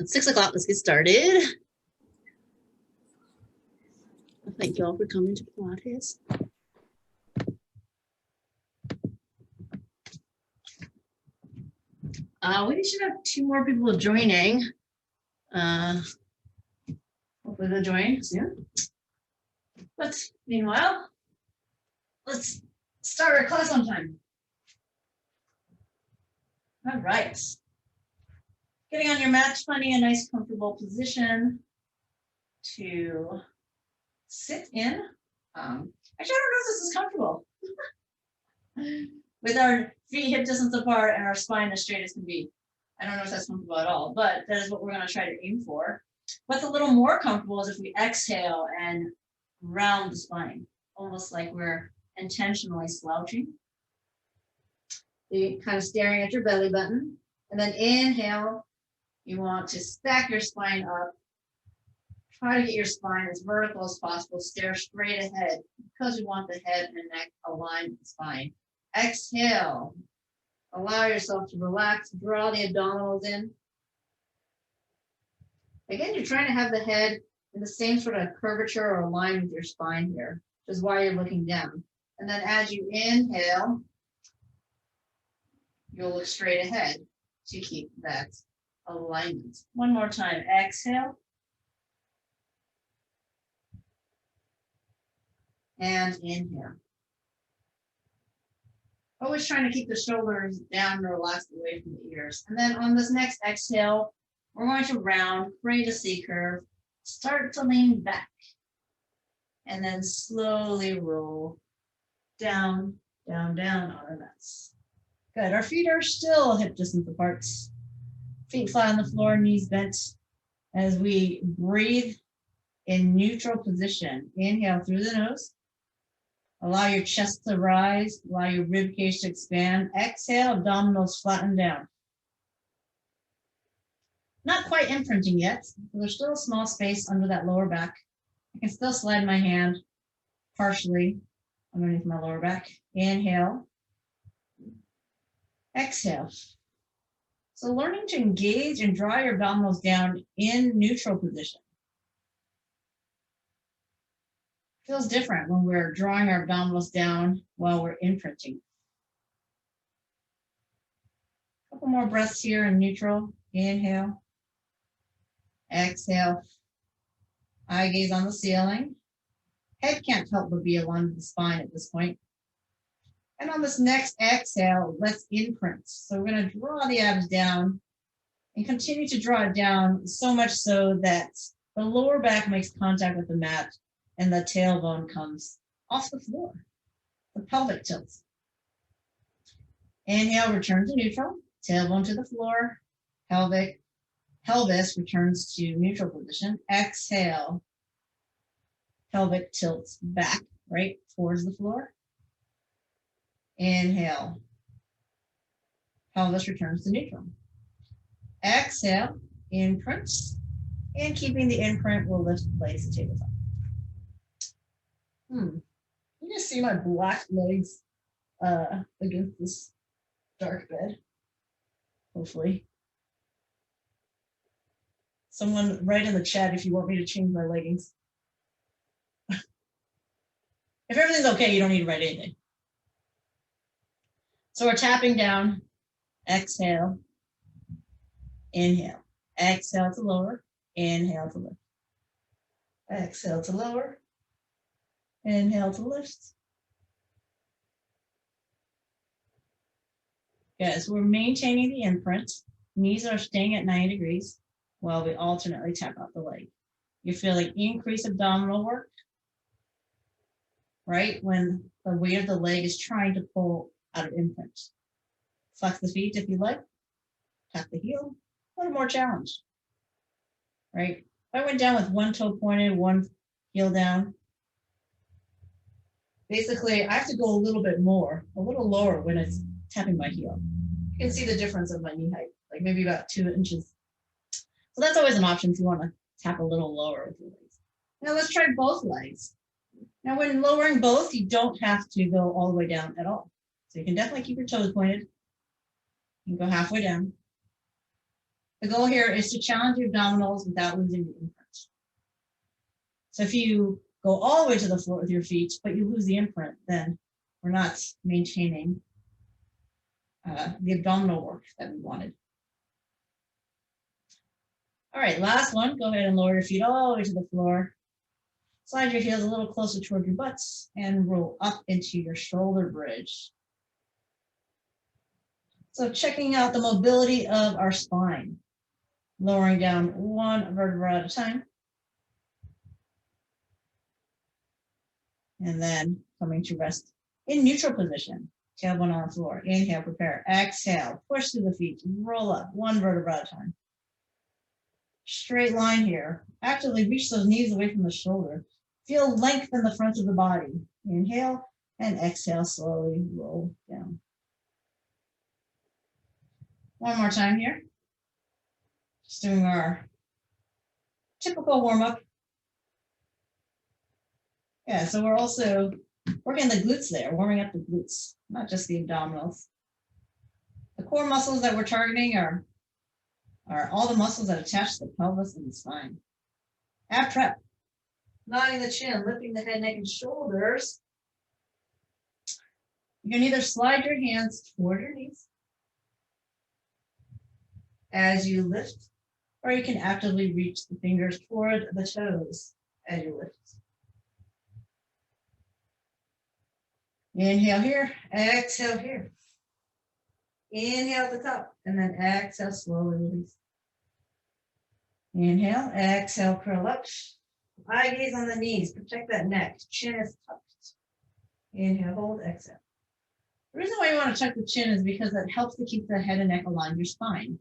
It's 6 o'clock. Let's get started. Thank you all for coming to Pilates. We should have 2 more people joining. Hopefully they'll join soon. But meanwhile, let's start our class on time. All right. Getting on your mat, finding a nice comfortable position to sit in. Actually, I don't know if this is comfortable. With our feet hip distance apart and our spine as straight as can be. I don't know if that's comfortable at all, but that is what we're going to try to aim for. What's a little more comfortable is if we exhale and round the spine, almost like we're intentionally slouching. You're kind of staring at your belly button, and then inhale. You want to stack your spine up. Try to get your spine as vertical as possible. Stare straight ahead because we want the head and neck aligned with the spine. Exhale. Allow yourself to relax. Draw the abdominals in. Again, you're trying to have the head in the same sort of curvature or line with your spine here, which is why you're looking down. And then as you inhale, you'll look straight ahead to keep that alignment. One more time. Exhale. And inhale. Always trying to keep the shoulders down and relaxed away from the ears. And then on this next exhale, we're going to round, create a C curve, start to lean back, and then slowly roll down, down, down on our mats. Good. Our feet are still hip distance apart. Feet flat on the floor, knees bent. As we breathe in neutral position, inhale through the nose. Allow your chest to rise. Allow your rib cage to expand. Exhale, abdominals flatten down. Not quite imprinting yet. There's still a small space under that lower back. I can still slide my hand partially underneath my lower back. Inhale. Exhale. So learning to engage and draw your abdominals down in neutral position. Feels different when we're drawing our abdominals down while we're imprinting. A couple more breaths here in neutral. Inhale. Exhale. Eye gaze on the ceiling. Head can't help but be aligned with the spine at this point. And on this next exhale, let's imprint. So we're going to draw the abs down and continue to draw it down so much so that the lower back makes contact with the mat and the tailbone comes off the floor. The pelvic tilts. Inhale, return to neutral. Tailbone to the floor. Pelvis returns to neutral position. Exhale. Pelvic tilts back, right, towards the floor. Inhale. Pelvis returns to neutral. Exhale, imprint. And keeping the imprint, we'll lift the legs to tabletop. You just see my black legs against this dark bed, hopefully. Someone write in the chat if you want me to change my leggings. If everything's okay, you don't need to write anything. So we're tapping down, exhale, inhale, exhale to lower, inhale to lift, exhale to lower, inhale to lift. Yes, we're maintaining the imprint. Knees are staying at 90 degrees while we alternately tap out the leg. You're feeling increased abdominal work, right? When the weight of the leg is trying to pull out of imprint. Flex the feet if you like. Tap the heel. A little more challenge, right? If I went down with one toe pointed, one heel down, basically I have to go a little bit more, a little lower when it's tapping my heel. You can see the difference of my knee height, like maybe about 2 inches. So that's always an option if you want to tap a little lower with your legs. Now let's try both legs. Now when lowering both, you don't have to go all the way down at all. So you can definitely keep your toes pointed. You can go halfway down. The goal here is to challenge your abdominals without losing the imprint. So if you go all the way to the floor with your feet, but you lose the imprint, then we're not maintaining the abdominal work that we wanted. All right, last one. Go ahead and lower your feet all the way to the floor. Slide your heels a little closer toward your butts and roll up into your shoulder bridge. So checking out the mobility of our spine. Lowering down one vertebra at a time. And then coming to rest in neutral position. Tailbone on the floor. Inhale, prepare. Exhale, push through the feet. Roll up one vertebra at a time. Straight line here. Actively reach those knees away from the shoulder. Feel length in the front of the body. Inhale and exhale, slowly roll down. One more time here. Just doing our typical warm-up. Yeah, so we're also working the glutes there, warming up the glutes, not just the abdominals. The core muscles that we're targeting are all the muscles that attach to the pelvis and the spine. Ab prep, nodding the chin, lifting the head, neck, and shoulders. You can either slide your hands toward your knees as you lift, or you can actively reach the fingers toward the toes as you lift. Inhale here, exhale here. Inhale at the top, and then exhale, slowly release. Inhale, exhale, curl up. Eye gaze on the knees, protect that neck. Chin is tucked. Inhale, hold, exhale. The reason why you want to tuck the chin is because that helps to keep the head and neck aligned your spine.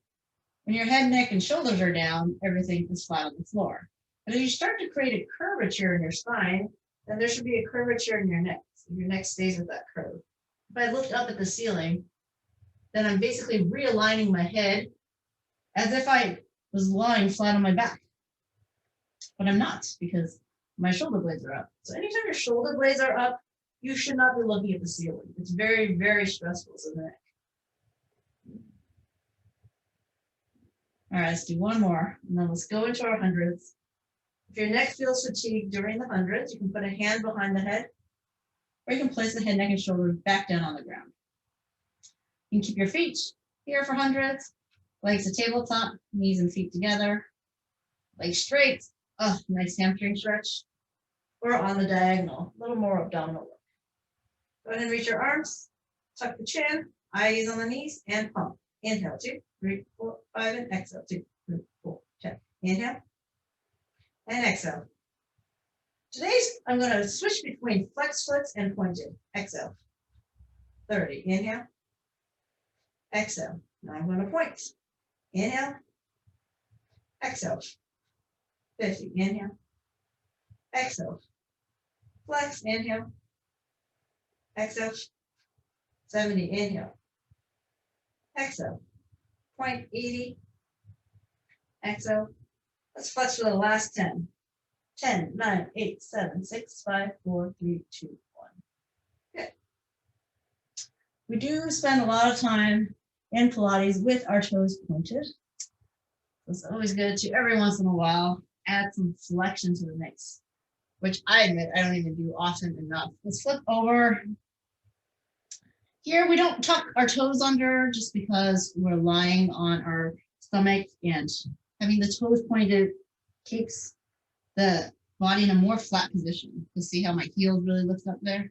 When your head, neck, and shoulders are down, everything is flat on the floor. But as you start to create a curvature in your spine, then there should be a curvature in your neck. So your neck stays with that curve. If I look up at the ceiling, then I'm basically realigning my head as if I was lying flat on my back. But I'm not, because my shoulder blades are up. So anytime your shoulder blades are up, you should not be looking at the ceiling. It's very, very stressful to the neck. All right, let's do one more, and then let's go into our hundreds. If your neck feels fatigued during the hundreds, you can put a hand behind the head, or you can place the head, neck, and shoulders back down on the ground. You can keep your feet here for hundreds, legs to tabletop, knees and feet together, legs straight. Oh, nice hamstring stretch. Or on the diagonal, a little more abdominal work. Go ahead and reach your arms, tuck the chin, eyes on the knees, and pump. Inhale, 2, 3, 4, 5, and exhale, 2, 3, 4, check. Inhale, and exhale. I'm going to switch between flex flips and pointed. Exhale. 30. Inhale. Exhale. Now I'm going to point. Inhale. Exhale. 50. Inhale. Exhale. Flex. Inhale. Exhale. 70. Inhale. Exhale. Point. 80. Exhale. Let's flex for the last 10. 10, 9, 8, 7, 6, 5, 4, 3, 2, 1. Good. We do spend a lot of time in Pilates with our toes pointed. It's always good to, every once in a while, add some flexion to the mix, which I admit I don't even do often enough. Let's flip over. Here we don't tuck our toes under just because we're lying on our stomach, and having the toes pointed keeps the body in a more flat position. You see how my heels really lift up there?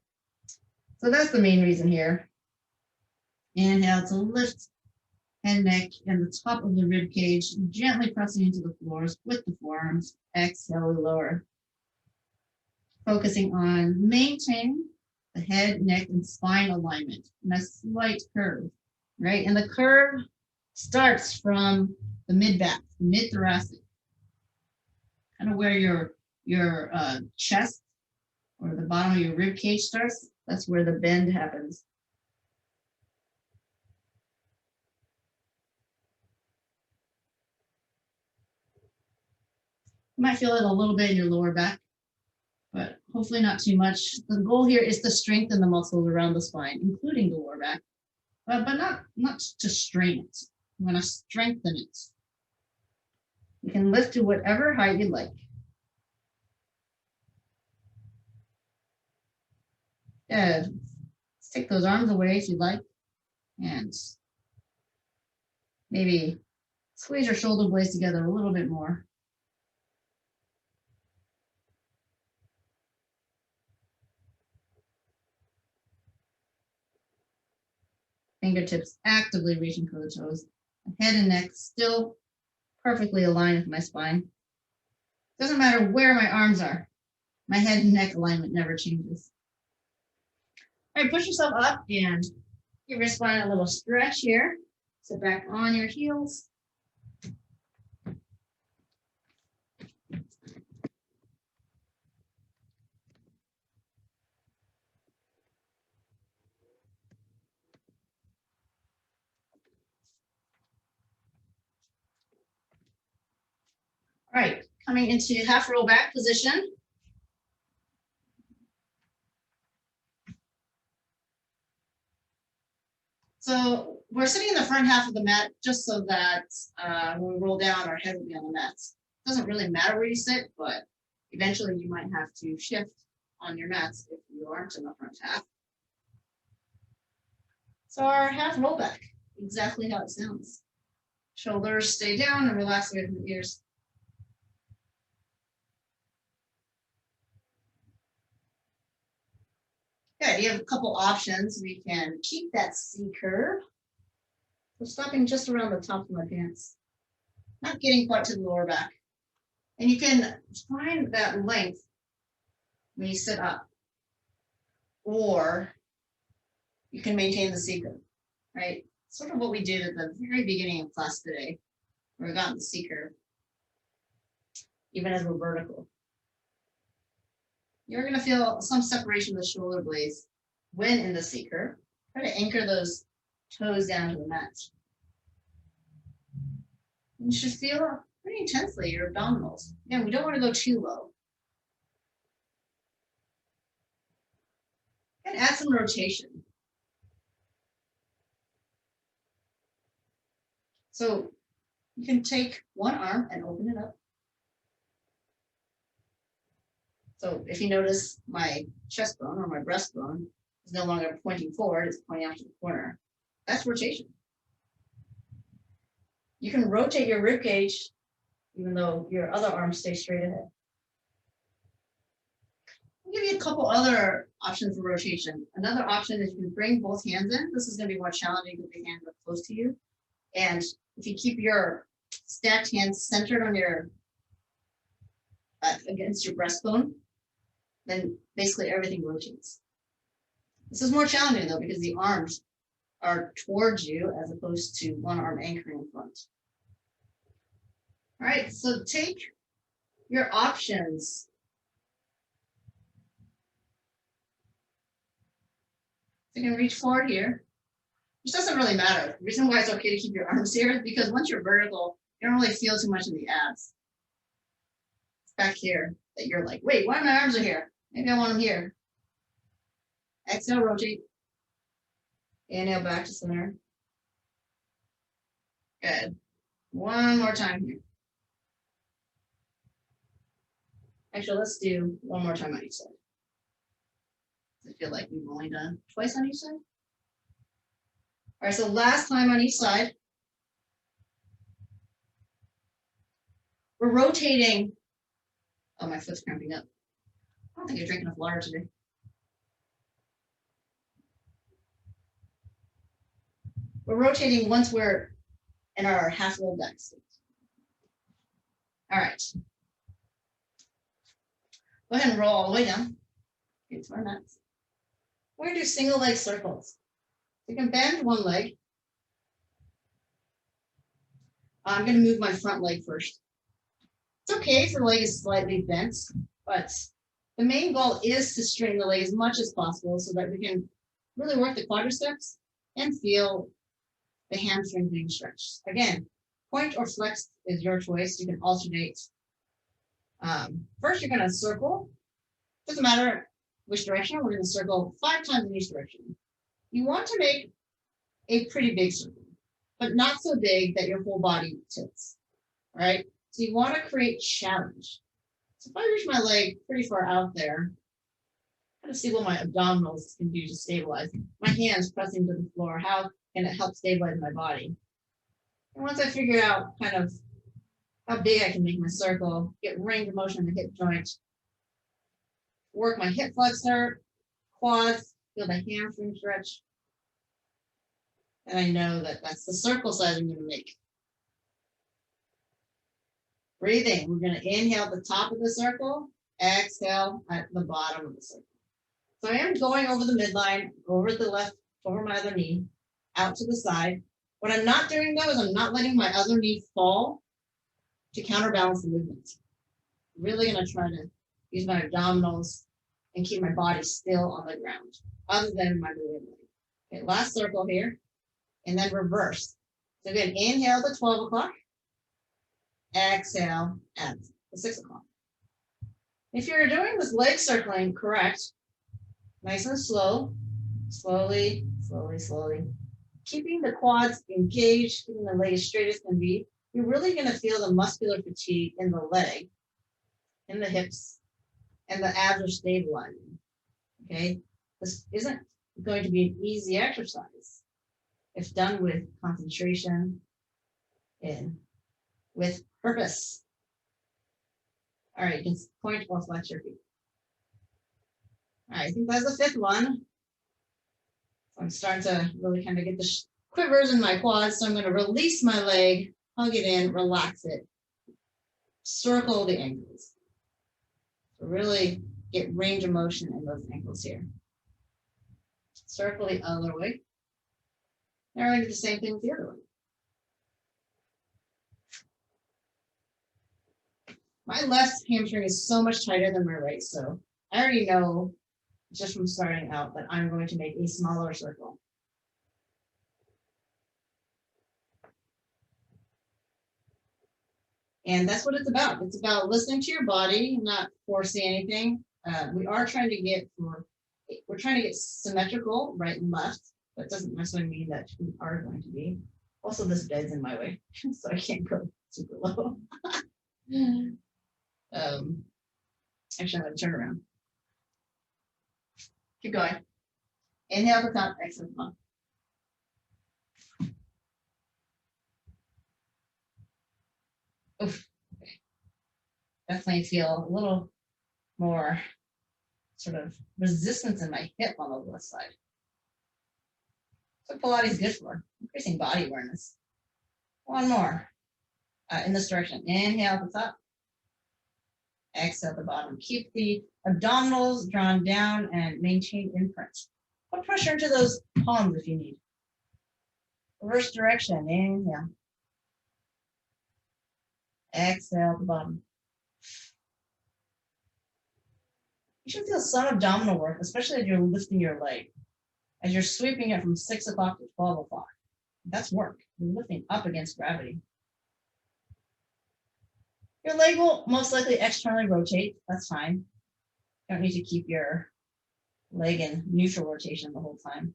So that's the main reason here. Inhale to lift head, neck, and the top of the rib cage, gently pressing into the floors with the forearms. Exhale, lower. Focusing on maintaining the head, neck, and spine alignment and a slight curve, right? And the curve starts from the mid-back, mid-thoracic, kind of where your chest or the bottom of your rib cage starts. That's where the bend happens. You might feel it a little bit in your lower back, but hopefully not too much. The goal here is to strengthen the muscles around the spine, including the lower back, but not to strain it. You want to strengthen it. You can lift to whatever height you like. Good. Stick those arms away if you'd like. And maybe squeeze your shoulder blades together a little bit more. Fingertips actively reaching for the toes. Head and neck still perfectly aligned with my spine. Doesn't matter where my arms are. My head and neck alignment never changes. All right, push yourself up and give your spine a little stretch here. Sit back on your heels. All right, coming into half roll back position. So we're sitting in the front half of the mat just so that when we roll down, our head will be on the mat. It doesn't really matter where you sit, but eventually you might have to shift on your mats if you aren't in the front half. So our half roll back, exactly how it sounds. Shoulders stay down and relax away from the ears. Good, you have a couple options. We can keep that C curve. So stopping just around the top of my pants, not getting quite to the lower back. And you can find that length when you sit up, or you can maintain the C curve, right? Sort of what we did at the very beginning of class today, where we got in the C curve, even as we're vertical. You're going to feel some separation of the shoulder blades when in the C curve. Try to anchor those toes down to the mat. You should feel pretty intensely your abdominals. Again, we don't want to go too low. And add some rotation. So you can take one arm and open it up. So if you notice my chest bone or my breastbone is no longer pointing forward, it's pointing out to the corner. That's rotation. You can rotate your rib cage even though your other arm stays straight ahead. I'll give you a couple other options for rotation. Another option is you can bring both hands in. This is going to be more challenging with the hands up close to you. And if you keep your stacked hands centered on your against your breastbone, then basically everything rotates. This is more challenging though because the arms are towards you as opposed to one arm anchoring in front. All right, so take your options. So you can reach forward here, which doesn't really matter. The reason why it's okay to keep your arms here is because once you're vertical, you don't really feel too much in the abs. It's back here that you're like, wait, why my arms are here? Maybe I want them here. Exhale, rotate. Inhale, back to center. Good. One more time here. Actually, let's do one more time on each side. I feel like we've only done twice on each side. All right, so last time on each side. We're rotating. Oh, my foot's cramping up. I don't think I drank enough water today. We're rotating once we're in our half roll back state. All right. Go ahead and roll all the way down. Get to our mats. We're going to do single leg circles. You can bend one leg. I'm going to move my front leg first. It's okay if the leg is slightly bent, but the main goal is to straighten the leg as much as possible so that we can really work the quadriceps and feel the hamstring being stretched. Again, point or flex is your choice. You can alternate. First, you're going to circle. Doesn't matter which direction. We're going to circle 5 times in each direction. You want to make a pretty big circle, but not so big that your whole body tilts. All right. So you want to create challenge. So if I reach my leg pretty far out there, kind of see what my abdominals can do to stabilize. My hands pressing to the floor, how can it help stabilize my body? And once I figure out kind of how big I can make my circle, get range of motion in the hip joint, work my hip flexor, quads, feel the hamstring stretch. And I know that that's the circle size I'm going to make. Breathing, we're going to inhale at the top of the circle, exhale at the bottom of the circle. So I am going over the midline, over the left, over my other knee, out to the side. What I'm not doing though is I'm not letting my other knee fall to counterbalance the movement. I'm really going to try to use my abdominals and keep my body still on the ground, other than my moving leg. Okay, last circle here, and then reverse. So again, inhale at 12 o'clock, exhale at the 6 o'clock. If you're doing this leg circling correct, nice and slow, slowly, slowly, slowly, keeping the quads engaged, keeping the leg as straight as can be, you're really going to feel the muscular fatigue in the leg, in the hips, and the abs are stabilizing. Okay, this isn't going to be an easy exercise if done with concentration and with purpose. All right, you can point or flex your feet. All right, I think that's the fifth one. So I'm starting to really kind of get the quivers in my quads. So I'm going to release my leg, hug it in, relax it, circle the ankles. So really get range of motion in those ankles here. Circle the other way. Now we're going to do the same thing with the other way. My left hamstring is so much tighter than my right, so I already know just from starting out that I'm going to make a smaller circle. And that's what it's about. It's about listening to your body, not forcing anything. We are trying to get symmetrical right and left, but it doesn't necessarily mean that we are going to be. Also, this bed's in my way, so I can't go super low. Actually, I'm going to turn around. Keep going. Inhale at the top, exhale at the bottom. Oof. Okay. Definitely feel a little more sort of resistance in my hip on the left side. That's what Pilates is good for, increasing body awareness. One more in this direction. Inhale at the top. Exhale at the bottom. Keep the abdominals drawn down and maintain imprint. Put pressure into those palms if you need. Reverse direction. Inhale. Exhale at the bottom. You should feel some abdominal work, especially as you're lifting your leg. As you're sweeping it from 6 o'clock to 12 o'clock. That's work. You're lifting up against gravity. Your leg will most likely externally rotate. That's fine. You don't need to keep your leg in neutral rotation the whole time.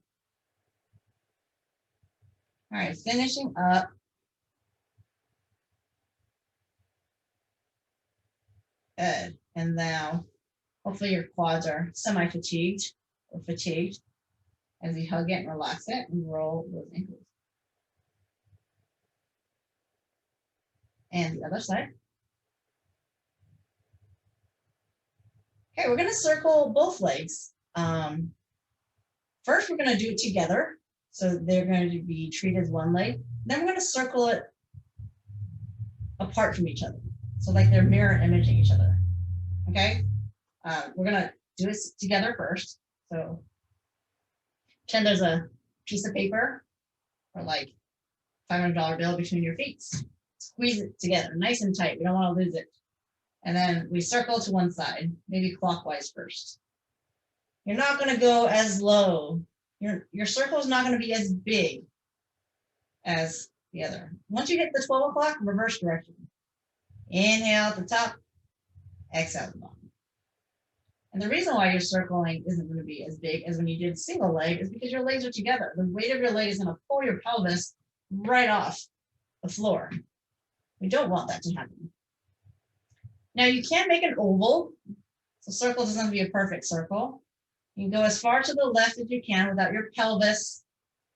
All right, finishing up. Good. And now, hopefully your quads are semi-fatigued or fatigued as you hug it and relax it and roll those ankles. And the other side. Okay, we're going to circle both legs. First, we're going to do it together. So they're going to be treated as one leg. Then we're going to circle it apart from each other. So like they're mirror imaging each other. Okay, we're going to do it together first. So pretend there's a piece of paper or like $500 bill between your feet. Squeeze it together nice and tight. We don't want to lose it. And then we circle to one side, maybe clockwise first. You're not going to go as low. Your circle is not going to be as big as the other. Once you hit the 12 o'clock, reverse direction. Inhale at the top, exhale at the bottom. And the reason why your circling isn't going to be as big as when you did single leg is because your legs are together. The weight of your leg is going to pull your pelvis right off the floor. We don't want that to happen. Now you can make an oval. So circle doesn't have to be a perfect circle. You can go as far to the left as you can without your pelvis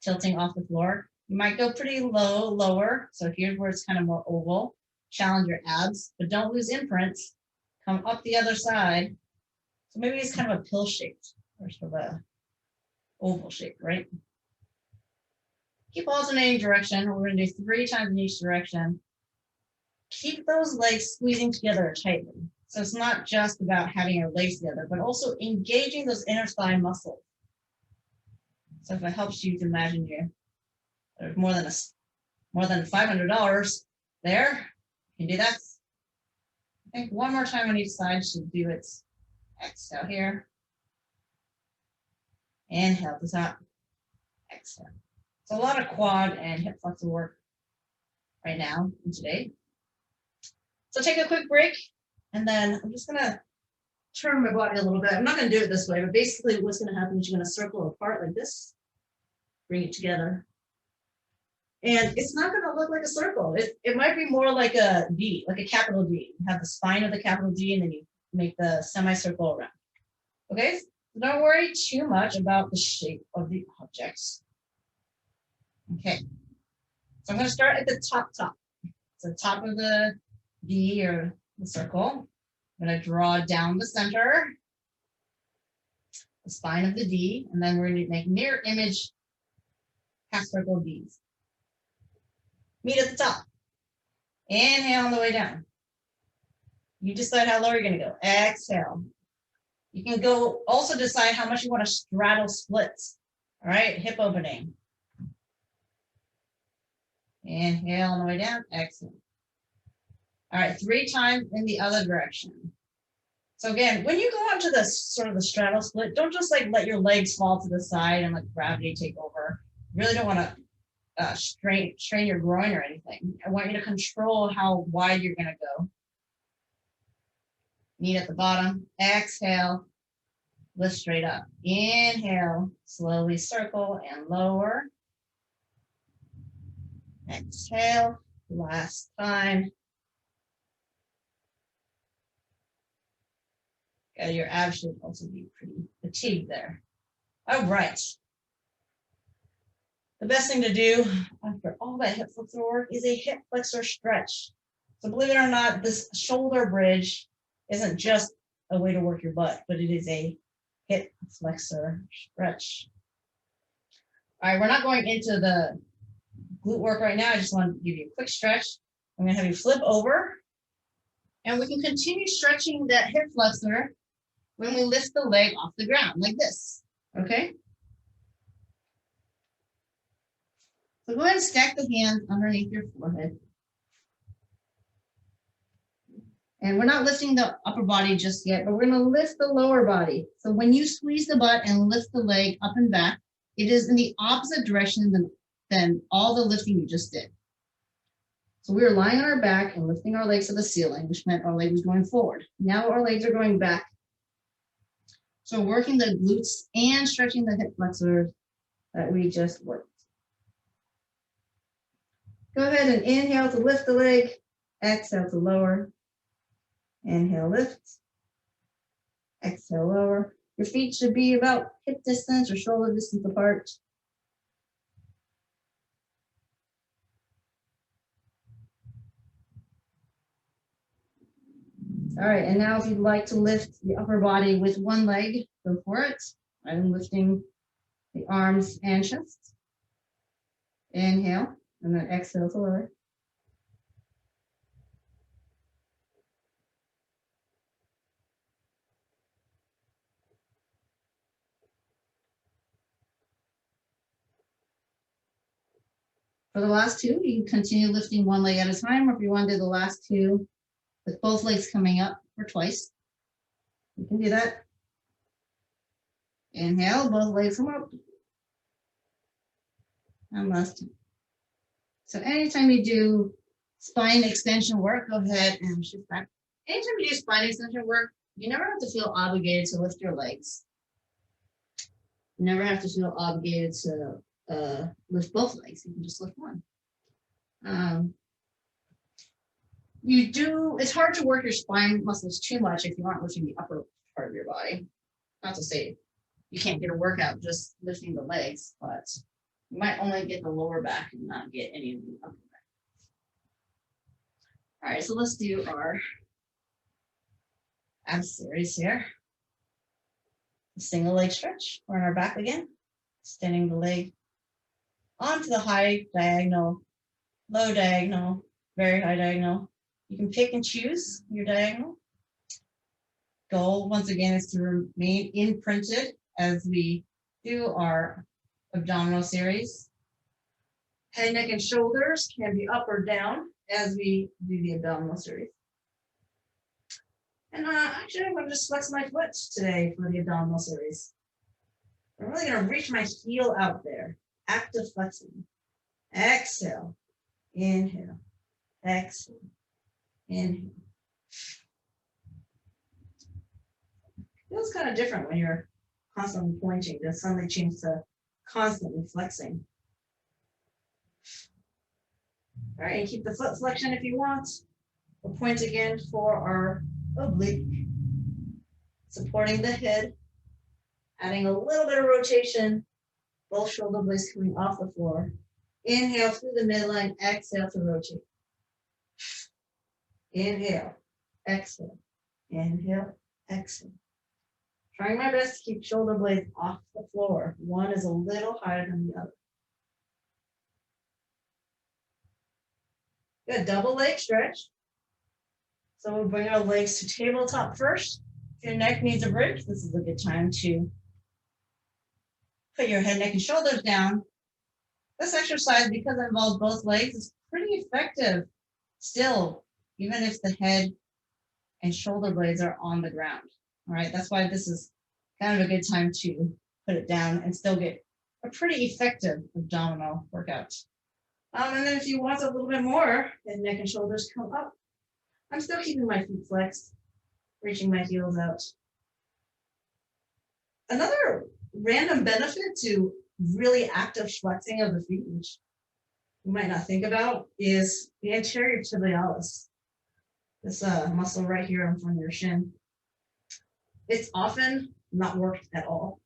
tilting off the floor. You might go pretty lower. So here's where it's kind of more oval. Challenge your abs, but don't lose imprints. Come up the other side. So maybe it's kind of a pill shaped or sort of a oval shape, right? Keep alternating direction. We're going to do 3 times in each direction. Keep those legs squeezing together tightly. So it's not just about having your legs together, but also engaging those inner thigh muscles. So if it helps you to imagine there's more than $500 there, you can do that. I think one more time on each side should do its exhale here. Inhale at the top. Exhale. It's a lot of quad and hip flexor work right now and today. So take a quick break, and then I'm just gonna turn my body a little bit. I'm not gonna do it this way, but basically what's gonna happen is you're gonna circle apart like this, bring it together. And it's not gonna look like a circle. It might be more like a D, like a capital D. You have the spine of the capital D, and then you make the semicircle around. Okay, so don't worry too much about the shape of the objects. Okay, so I'm gonna start at the top. So top of the D or the circle. I'm going to draw down the center, the spine of the D, and then we're going to make mirror image half circle Ds. Meet at the top. Inhale on the way down. You decide how low you're going to go. Exhale. You can go also decide how much you want to straddle splits. All right, hip opening. Inhale on the way down. Exhale. All right, 3 times in the other direction. So again, when you go on to the sort of the straddle split, don't just like let your legs fall to the side and let gravity take over. You really don't want to strain your groin or anything. I want you to control how wide you're going to go. Knee at the bottom. Exhale. Lift straight up. Inhale. Slowly circle and lower. Exhale. Last time. Your abs should also be pretty fatigued there. All right. The best thing to do after all that hip flexor work is a hip flexor stretch. So believe it or not, this shoulder bridge isn't just a way to work your butt, but it is a hip flexor stretch. All right, we're not going into the glute work right now. I just want to give you a quick stretch. I'm going to have you flip over, and we can continue stretching that hip flexor when we lift the leg off the ground, like this, okay? So go ahead and stack the hands underneath your forehead. And we're not lifting the upper body just yet, but we're gonna lift the lower body. So when you squeeze the butt and lift the leg up and back, it is in the opposite direction than all the lifting you just did. So we were lying on our back and lifting our legs to the ceiling, which meant our leg was going forward. Now our legs are going back. So working the glutes and stretching the hip flexors that we just worked. Go ahead and inhale to lift the leg, exhale to lower. Inhale, lift. Exhale, lower. Your feet should be about hip distance or shoulder distance apart. All right, and now if you'd like to lift the upper body with one leg, go for it. I'm lifting the arms and chest. Inhale, and then exhale to lower. For the last 2, you can continue lifting one leg at a time, or if you want to do the last 2 with both legs coming up or twice, you can do that. Inhale, both legs come up. And last time. So anytime you do spine extension work, go ahead and shift back. Anytime you do spine extension work, you never have to feel obligated to lift your legs. You never have to feel obligated to lift both legs. You can just lift one. it's hard to work your spine muscles too much if you aren't lifting the upper part of your body. Not to say you can't get a workout just lifting the legs, but you might only get the lower back and not get any of the upper back. All right, so let's do our abs series here. Single leg stretch. We're on our back again, extending the leg onto the high diagonal, low diagonal, very high diagonal. You can pick and choose your diagonal. Goal, once again, is to remain imprinted as we do our abdominal series. Head, neck, and shoulders can be up or down as we do the abdominal series. And actually, I'm going to just flex my foot today for the abdominal series. I'm really going to reach my heel out there. Active flexing. Exhale. Inhale. Exhale. Inhale. Feels kind of different when you're constantly pointing to suddenly change to constantly flexing. All right, and keep the foot flexion if you want. We'll point again for our oblique, supporting the head, adding a little bit of rotation, both shoulder blades coming off the floor. Inhale through the midline, exhale to rotate. Inhale, exhale, inhale, exhale. Trying my best to keep shoulder blades off the floor. One is a little higher than the other. Good, double leg stretch. So we'll bring our legs to tabletop first. If your neck needs a bridge, this is a good time to put your head, neck, and shoulders down. This exercise, because it involves both legs, is pretty effective still, even if the head and shoulder blades are on the ground. All right, that's why this is kind of a good time to put it down and still get a pretty effective abdominal workout. And then if you want a little bit more, then neck and shoulders come up. I'm still keeping my feet flexed, reaching my heels out. Another random benefit to really active flexing of the feet, which you might not think about, is the anterior tibialis. This muscle right here in front of your shin. It's often not worked at all.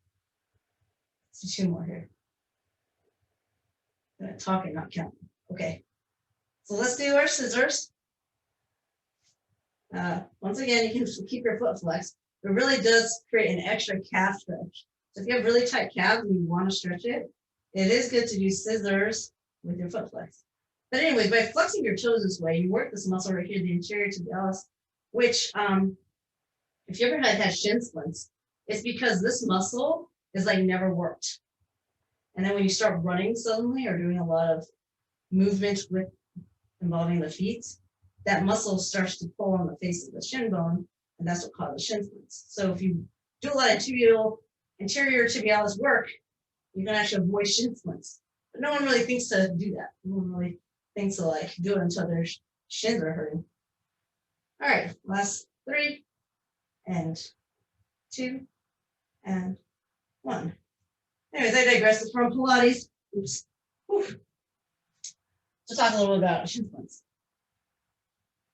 So 2 more here. I'm gonna talk and not count. Okay, so let's do our scissors. Once again, you can keep your foot flexed. It really does create an extra calf stretch. So if you have really tight calves and you want to stretch it, it is good to do scissors with your foot flex. But anyway, by flexing your toes this way, you work this muscle right here, the anterior tibialis, which if you ever had shin splints, it's because this muscle is like never worked. And then when you start running suddenly or doing a lot of movement with involving the feet, that muscle starts to pull on the face of the shin bone, and that's what causes shin splints. So if you do a lot of anterior tibialis work, you can actually avoid shin splints. But no one really thinks to do that. No one really thinks to like do it until their shins are hurting. All right, last 3 and 2 and 1. Anyways, I digress. It's from Pilates. Oops. Whew. So talk a little bit about shin splints.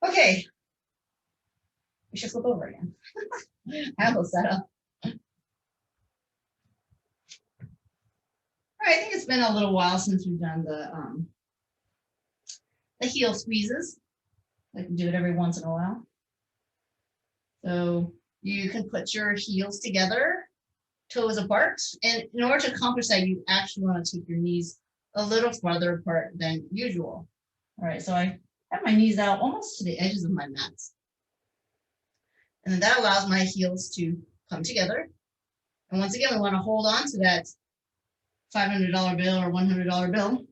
Okay. We should flip over again. I almost set up. All right, I think it's been a little while since we've done the heel squeezes. I can do it every once in a while. So you can put your heels together, toes apart, and in order to accomplish that, you actually want to take your knees a little farther apart than usual. All right, so I have my knees out almost to the edges of my mats. And then that allows my heels to come together. And once again, we want to hold on to that $500 bill or $100 bill.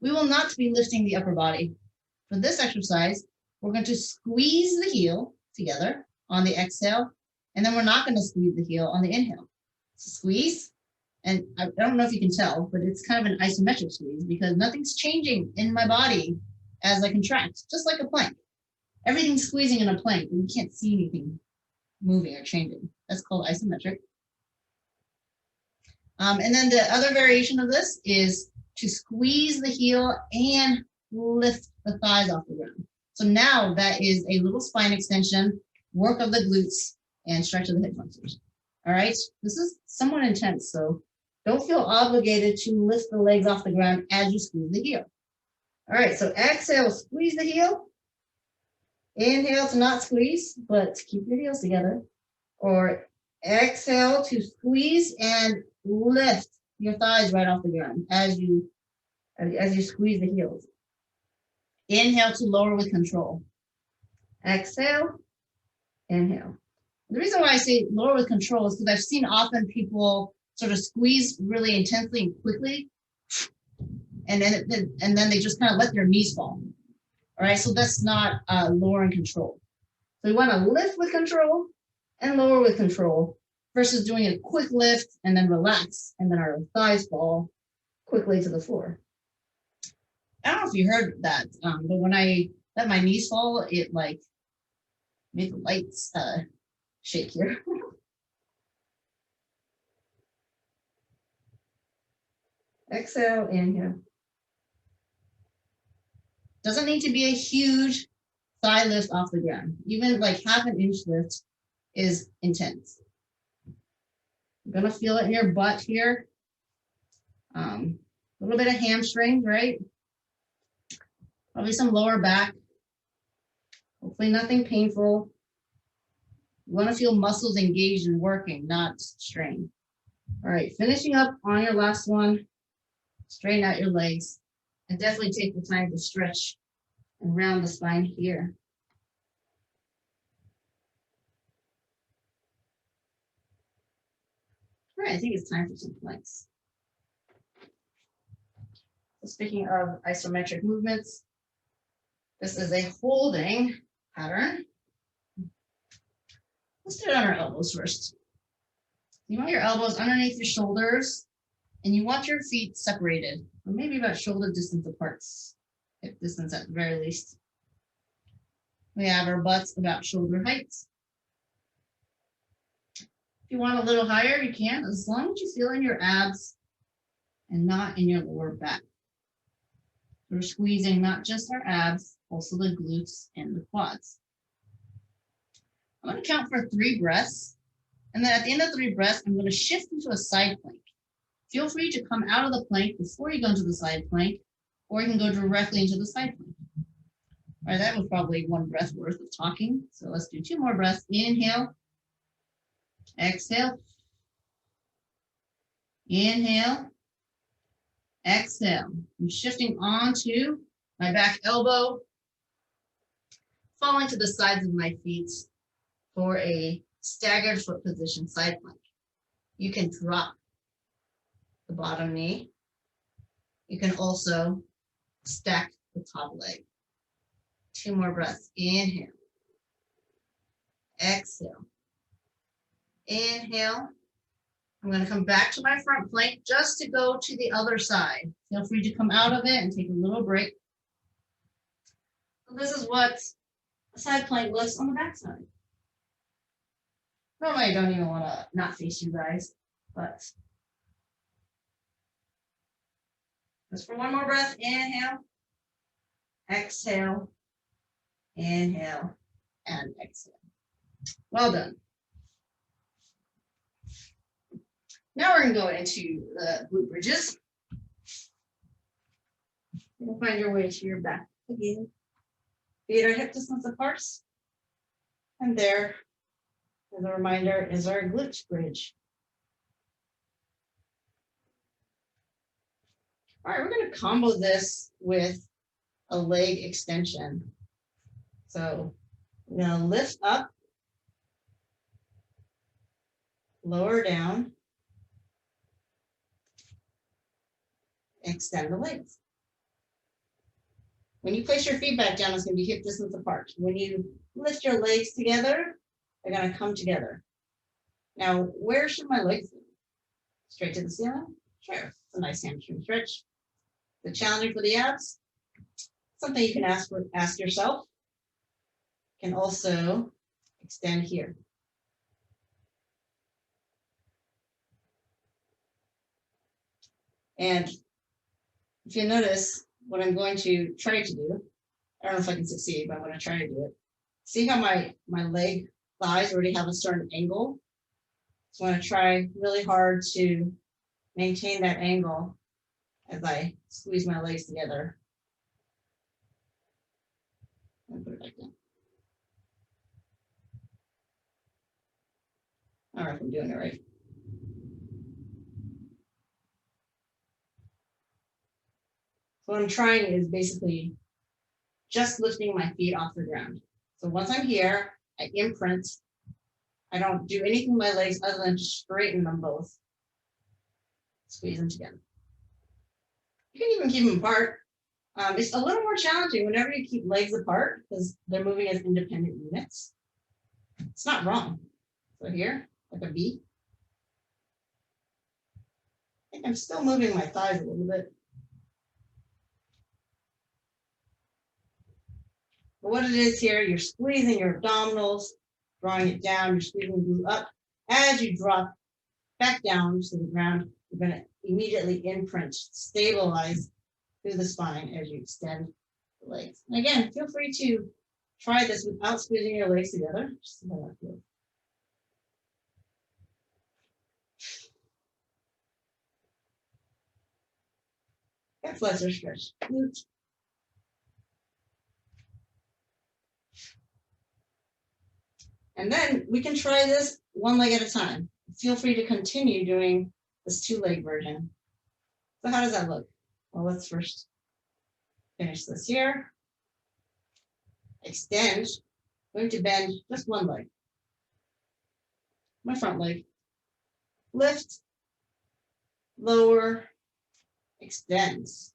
We will not be lifting the upper body. For this exercise, we're going to squeeze the heel together on the exhale, and then we're not going to squeeze the heel on the inhale. So squeeze, and I don't know if you can tell, but it's kind of an isometric squeeze because nothing's changing in my body as I contract, just like a plank. Everything's squeezing in a plank, and you can't see anything moving or changing. That's called isometric. And then the other variation of this is to squeeze the heel and lift the thighs off the ground. So now that is a little spine extension, work of the glutes, and stretch of the hip flexors. All right, this is somewhat intense, so don't feel obligated to lift the legs off the ground as you squeeze the heel. All right, so exhale, squeeze the heel. Inhale to not squeeze, but keep your heels together. Or exhale to squeeze and lift your thighs right off the ground as you squeeze the heels. Inhale to lower with control. Exhale, inhale. The reason why I say lower with control is because I've seen often people sort of squeeze really intensely and quickly, and then they just kind of let their knees fall. All right, so that's not lower in control. So we want to lift with control and lower with control versus doing a quick lift and then relax, and then our thighs fall quickly to the floor. I don't know if you heard that, but when I let my knees fall, it like made the lights shake here. Exhale, inhale. Doesn't need to be a huge thigh lift off the ground. Even like half an inch lift is intense. You're gonna feel it in your butt here. A little bit of hamstring, right? Probably some lower back. Hopefully nothing painful. You want to feel muscles engaged and working, not strained. All right, finishing up on your last one. Straighten out your legs and definitely take the time to stretch and round the spine here. All right, I think it's time for some planks. So speaking of isometric movements, this is a holding pattern. Let's do it on our elbows first. You want your elbows underneath your shoulders, and you want your feet separated, or maybe about shoulder distance apart, hip distance at the very least. We have our butts about shoulder height. If you want a little higher, you can, as long as you feel in your abs and not in your lower back. We're squeezing not just our abs, also the glutes and the quads. I'm going to count for 3 breaths. And then at the end of 3 breaths, I'm going to shift into a side plank. Feel free to come out of the plank before you go into the side plank, or you can go directly into the side plank. All right, that was probably 1 breath worth of talking. So let's do 2 more breaths. Inhale, exhale, inhale, exhale. I'm shifting onto my back elbow, falling to the sides of my feet for a staggered foot position side plank. You can drop the bottom knee. You can also stack the top leg. 2 more breaths. Inhale, exhale, inhale. I'm going to come back to my front plank just to go to the other side. Feel free to come out of it and take a little break. So this is what a side plank looks on the back side. Normally I don't even want to not face you guys, but just for 1 more breath. Inhale, exhale, inhale, and exhale. Well done. Now we're going to go into the glute bridges. You'll find your way to your back again. Feet are hip distance apart. And there, as a reminder, is our glute bridge. All right, we're going to combo this with a leg extension. So we're going to lift up, lower down, extend the legs. When you place your feet back down, it's going to be hip distance apart. When you lift your legs together, they're going to come together. Now, where should my legs go? Straight to the ceiling? Sure. It's a nice hamstring stretch. The challenging for the abs, something you can ask yourself. Can also extend here. And if you notice, what I'm going to try to do I don't know if I can succeed, but I'm going to try to do it. See how my leg thighs already have a certain angle? So I'm going to try really hard to maintain that angle as I squeeze my legs together. And put it back down. I don't know if I'm doing it right. So what I'm trying is basically just lifting my feet off the ground. So once I'm here, I imprint. I don't do anything with my legs other than just straighten them both. Squeeze them together. You can even keep them apart. It's a little more challenging whenever you keep legs apart because they're moving as independent units. It's not wrong. So here, like a V. I think I'm still moving my thighs a little bit. But what it is here, you're squeezing your abdominals, drawing it down, you're squeezing the glute up. As you drop back down to the ground, you're going to immediately imprint, stabilize through the spine as you extend the legs. And again, feel free to try this without squeezing your legs together. Just see how that feels. That flexor stretch. Glute. And then we can try this one leg at a time. Feel free to continue doing this 2-leg version. So how does that look? Well, let's first finish this here. Extend. I'm going to bend just one leg. My front leg. Lift. Lower. Extends.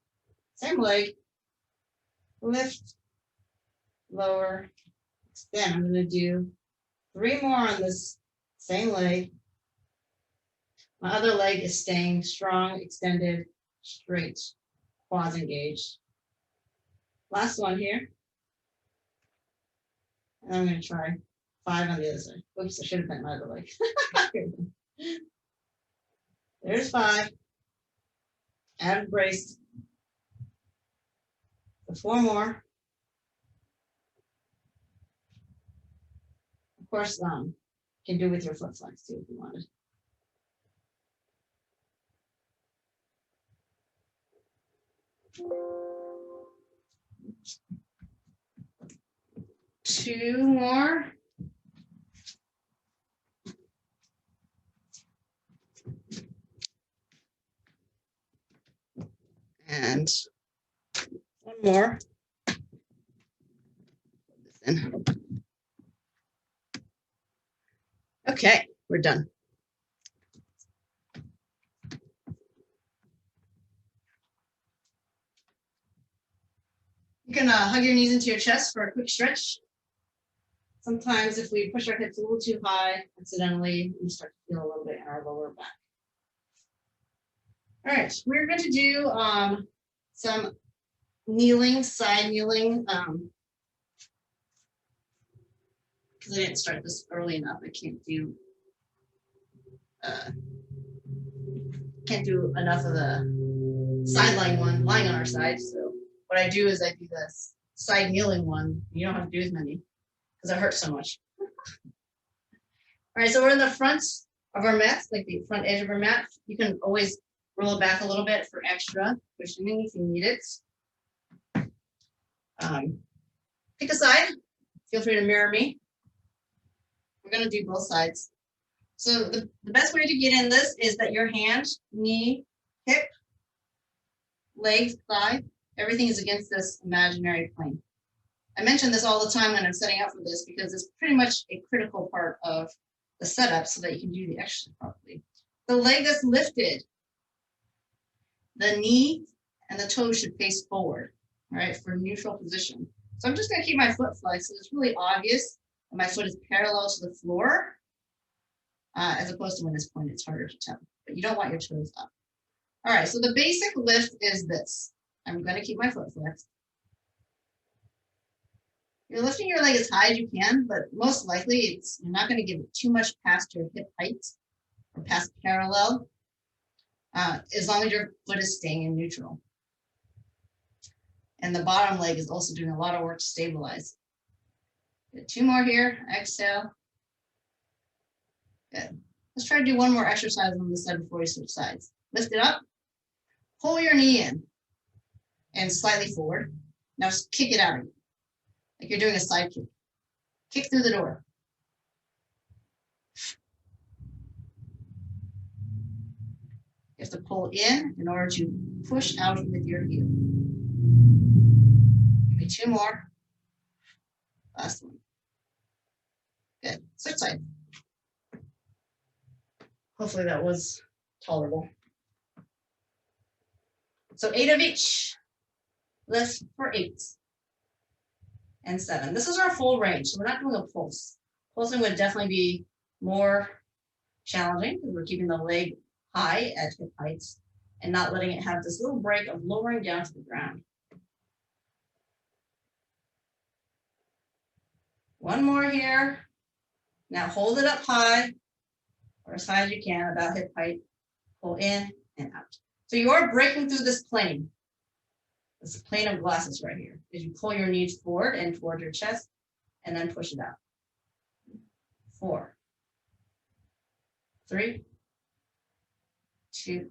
Same leg. Lift. Lower. Extend. I'm going to do 3 more on this same leg. My other leg is staying strong, extended, straight, quads engaged. Last one here. And I'm going to try 5 on the other side. Oops, I should have bent my other leg. There's 5. Add a brace. So 4 more. Of course, you can do with your foot flex too if you wanted. Two more. And 1 more. Put this in. Okay, we're done. You can hug your knees into your chest for a quick stretch. Sometimes if we push our hips a little too high, accidentally, we start to feel a little bit in our lower back. All right, we're going to do some kneeling, side kneeling. Because I didn't start this early enough, I can't do enough of the sideline one lying on our side. So what I do is I do this side kneeling one. You don't have to do as many because it hurts so much. All right, so we're in the front of our mat, like the front edge of our mat. You can always roll it back a little bit for extra cushioning if you need it. Pick a side. Feel free to mirror me. We're going to do both sides. So the best way to get in this is that your hand, knee, hip, legs, thigh, everything is against this imaginary plane. I mention this all the time when I'm setting up for this because it's pretty much a critical part of the setup so that you can do the exercise properly. The leg that's lifted, the knee and the toes should face forward, right, for neutral position. So I'm just going to keep my foot flexed so it's really obvious that my foot is parallel to the floor, as opposed to when it's pointed, it's harder to tell. But you don't want your toes up. All right, so the basic lift is this. I'm going to keep my foot flexed. You're lifting your leg as high as you can, but most likely you're not going to give it too much past your hip height or past parallel, as long as your foot is staying in neutral. And the bottom leg is also doing a lot of work to stabilize. Good. 2 more here. Exhale. Good. Let's try to do one more exercise on this side before we switch sides. Lift it up. Pull your knee in and slightly forward. Now just kick it out again, like you're doing a side kick. Kick through the door. You have to pull in order to push out with your heel. Give me 2 more. Last one. Good. Switch side. Hopefully that was tolerable. So 8 of each. Lift for 8 and 7. This is our full range, so we're not doing a pulse. Pulsing would definitely be more challenging because we're keeping the leg high at hip heights and not letting it have this little break of lowering down to the ground. 1 more here. Now hold it up high or as high as you can, about hip height. Pull in and out. So you are breaking through this plane. This plane of glasses right here. As you pull your knees forward and toward your chest and then push it out. 4, 3, 2,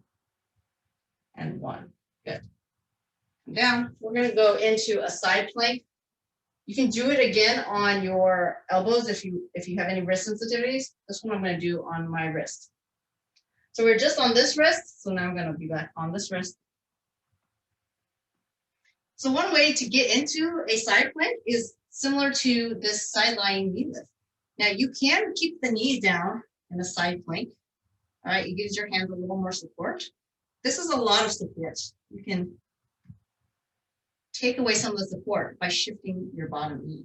and 1. Good. Come down. We're going to go into a side plank. You can do it again on your elbows if you have any wrist sensitivities. This one I'm going to do on my wrist. So we're just on this wrist. So now I'm going to be back on this wrist. So one way to get into a side plank is similar to this side lying knee lift. Now you can keep the knees down in a side plank. All right, it gives your hands a little more support. This is a lot of support. You can take away some of the support by shifting your bottom knee.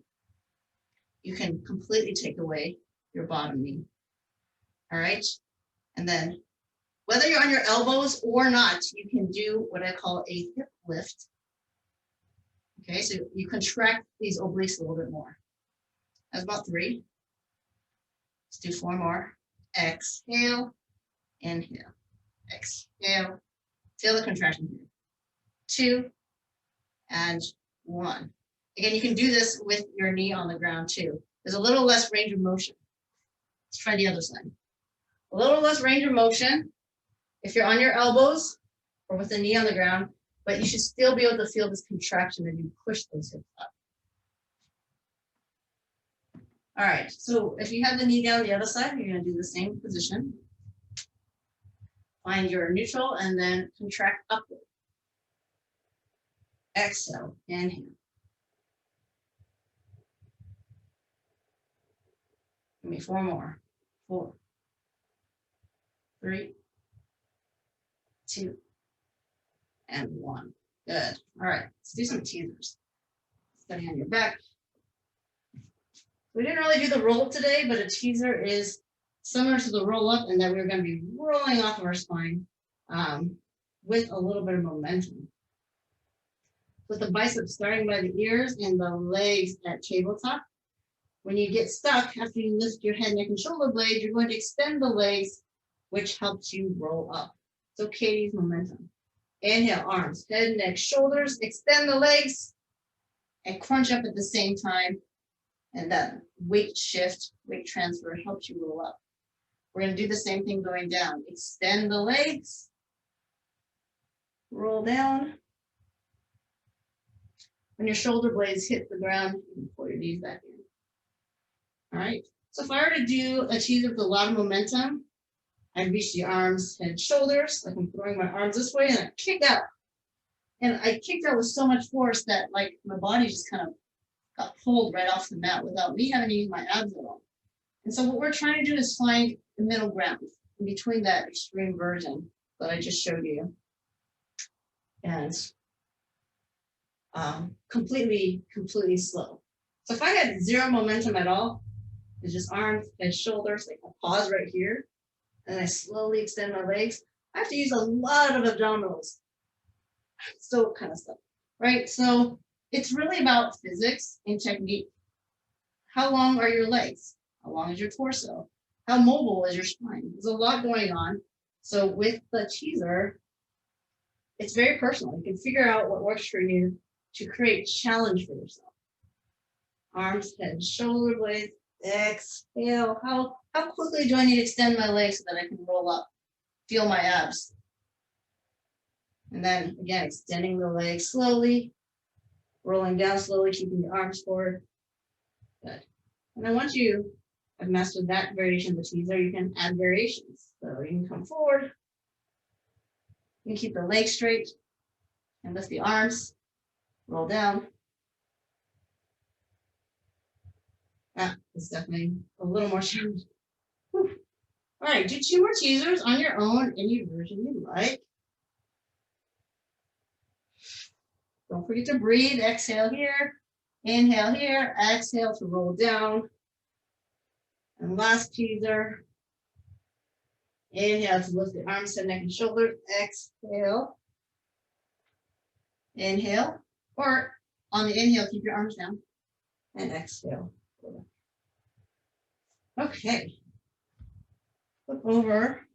You can completely take away your bottom knee. All right, and then whether you're on your elbows or not, you can do what I call a hip lift. Okay, so you contract these obliques a little bit more. That's about 3. Let's do 4 more. Exhale, inhale, exhale. Feel the contraction here. 2 and 1. Again, you can do this with your knee on the ground too. There's a little less range of motion. Let's try the other side. A little less range of motion if you're on your elbows or with the knee on the ground, but you should still be able to feel this contraction as you push those hips up. All right, so if you have the knee down the other side, you're going to do the same position. Find your neutral and then contract upward. Exhale, inhale. Give me 4 more. 4, 3, 2, and 1. Good. All right, let's do some teasers. Steady on your back. We didn't really do the roll up today, but a teaser is similar to the roll up in that we're going to be rolling off of our spine with a little bit of momentum. With the biceps starting by the ears and the legs at tabletop. When you get stuck, after you lift your head, neck, and shoulder blades, you're going to extend the legs, which helps you roll up. So Katie's momentum. Inhale, arms, head, neck, shoulders, extend the legs, and crunch up at the same time. And that weight shift, weight transfer helps you roll up. We're going to do the same thing going down. Extend the legs, roll down. When your shoulder blades hit the ground, you can pull your knees back in. All right. So if I were to do a teaser with a lot of momentum, I'd reach the arms, head, shoulders, like I'm throwing my arms this way, and I kick out. And I kicked out with so much force that like my body just kind of got pulled right off the mat without me having to use my abs at all. And so what we're trying to do is find the middle ground in between that extreme version that I just showed you. And completely slow. So if I had 0 momentum at all, it's just arms and shoulders, like I'll pause right here, and I slowly extend my legs. I have to use a lot of abdominals. So kind of stuff, right? So it's really about physics and technique. How long are your legs? How long is your torso? How mobile is your spine? There's a lot going on. So with the teaser, it's very personal. You can figure out what works for you to create challenge for yourself. Arms, head, shoulder blades. Exhale. How quickly do I need to extend my legs so that I can roll up? Feel my abs. And then again, extending the legs slowly, rolling down slowly, keeping your arms forward. Good. And I want you, I've mastered that variation of the teaser. You can add variations. So you can come forward. You can keep the legs straight and lift the arms, roll down. It's definitely a little more challenging. All right, do 2 more teasers on your own, any version you like. Don't forget to breathe. Exhale here, inhale here, exhale to roll down. And last teaser. Inhale to lift the arms, head, neck, and shoulders. Exhale. Inhale. Or on the inhale, keep your arms down. And exhale. Okay. Flip over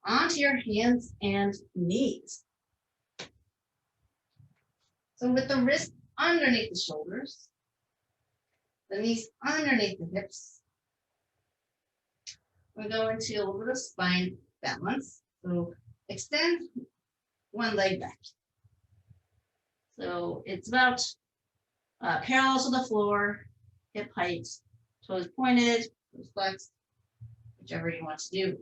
onto your hands and knees. So with the wrist underneath the shoulders, the knees underneath the hips, we're going to a little bit of spine balance. So extend one leg back. So it's about parallel to the floor, hip height, toes pointed, toes flexed, whichever you want to do.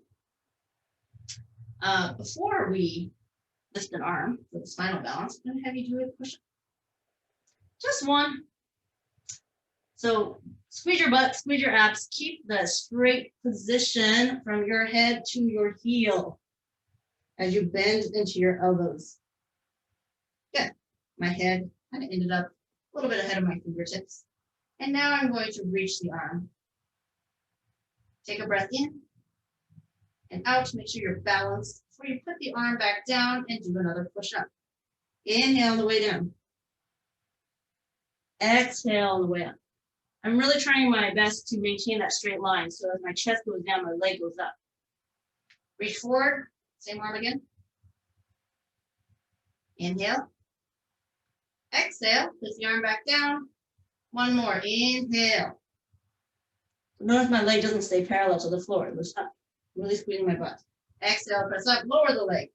Before we lift an arm for the spinal balance, I'm going to have you do a push-up. Just one. So squeeze your butt, squeeze your abs, keep the straight position from your head to your heel as you bend into your elbows. Good. My head kind of ended up a little bit ahead of my fingertips. And now I'm going to reach the arm. Take a breath in and out. Make sure you're balanced before you put the arm back down and do another push-up. Inhale on the way down. Exhale on the way up. I'm really trying my best to maintain that straight line. So as my chest goes down, my leg goes up. Reach forward. Same arm again. Inhale. Exhale. Lift the arm back down. One more. Inhale. Notice my leg doesn't stay parallel to the floor. It lifts up. I'm really squeezing my butt. Exhale. Press up. Lower the leg.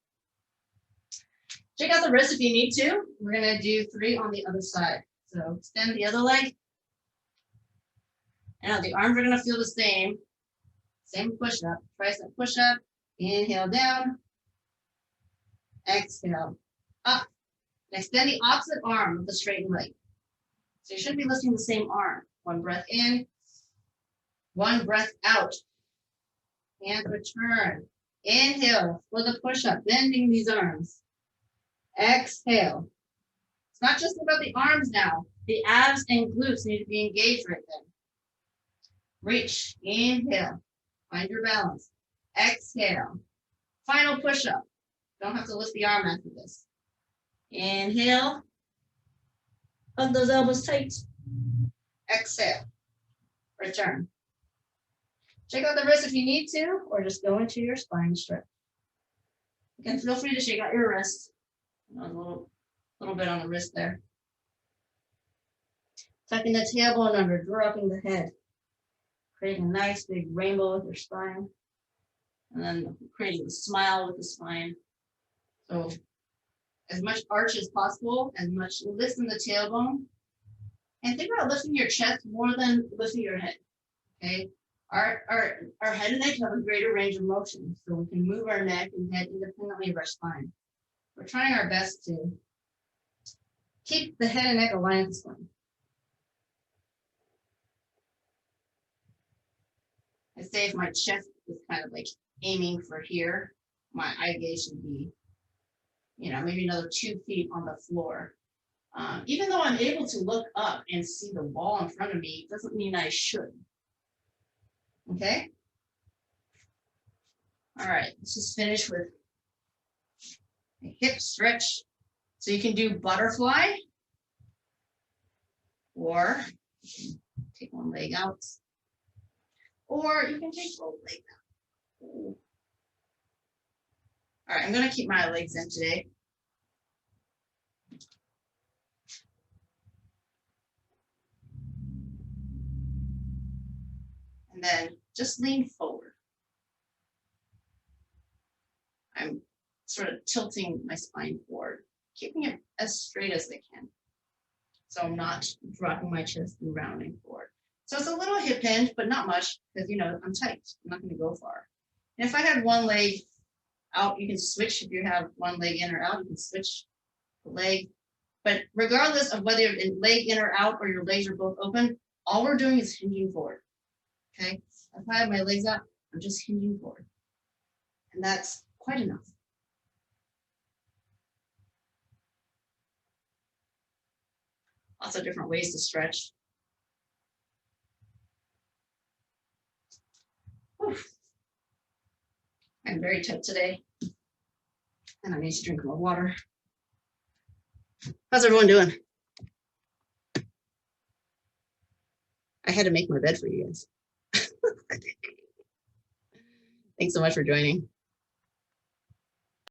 Check out the wrist if you need to. We're going to do 3 on the other side. So extend the other leg. And now the arms are going to feel the same. Same push-up. Tricep push-up. Inhale down. Exhale. Up. Extend the opposite arm with the straightened leg. So you shouldn't be lifting the same arm. One breath in. One breath out. And return. Inhale for the push-up. Bending these arms. Exhale. It's not just about the arms now. The abs and glutes need to be engaged right then. Reach. Inhale. Find your balance. Exhale. Final push-up. Don't have to lift the arm after this. Inhale. Hug those elbows tight. Exhale. Return. Check out the wrist if you need to, or just go into your spine stretch. Again, feel free to shake out your wrist. A little bit on the wrist there. Tucking the tailbone under, dropping the head. Creating a nice big rainbow with your spine. And then creating a smile with the spine. So as much arch as possible, as much lift in the tailbone. And think about lifting your chest more than lifting your head. Okay? Our head and neck have a greater range of motion. So we can move our neck and head independently of our spine. We're trying our best to keep the head and neck aligned with the spine. I say if my chest is kind of like aiming for here, my eye gaze should be, maybe another 2 feet on the floor. Even though I'm able to look up and see the wall in front of me, doesn't mean I should. Okay? All right, let's just finish with a hip stretch. So you can do butterfly, or take one leg out, or you can take both legs out. All right, I'm going to keep my legs in today. And then just lean forward. I'm sort of tilting my spine forward, keeping it as straight as I can. So I'm not dropping my chest and rounding forward. So it's a little hip hinge, but not much, because I'm tight. I'm not going to go far. And if I had one leg out, you can switch. If you have one leg in or out, you can switch the leg. But regardless of whether you're in leg in or out or your legs are both open, all we're doing is hinging forward. Okay. If I have my legs out, I'm just hinging forward. And that's quite enough. Lots of different ways to stretch. Oof. I'm very tight today. And I need to drink more water. How's everyone doing? I had to make my bed for you guys. Thanks so much for joining.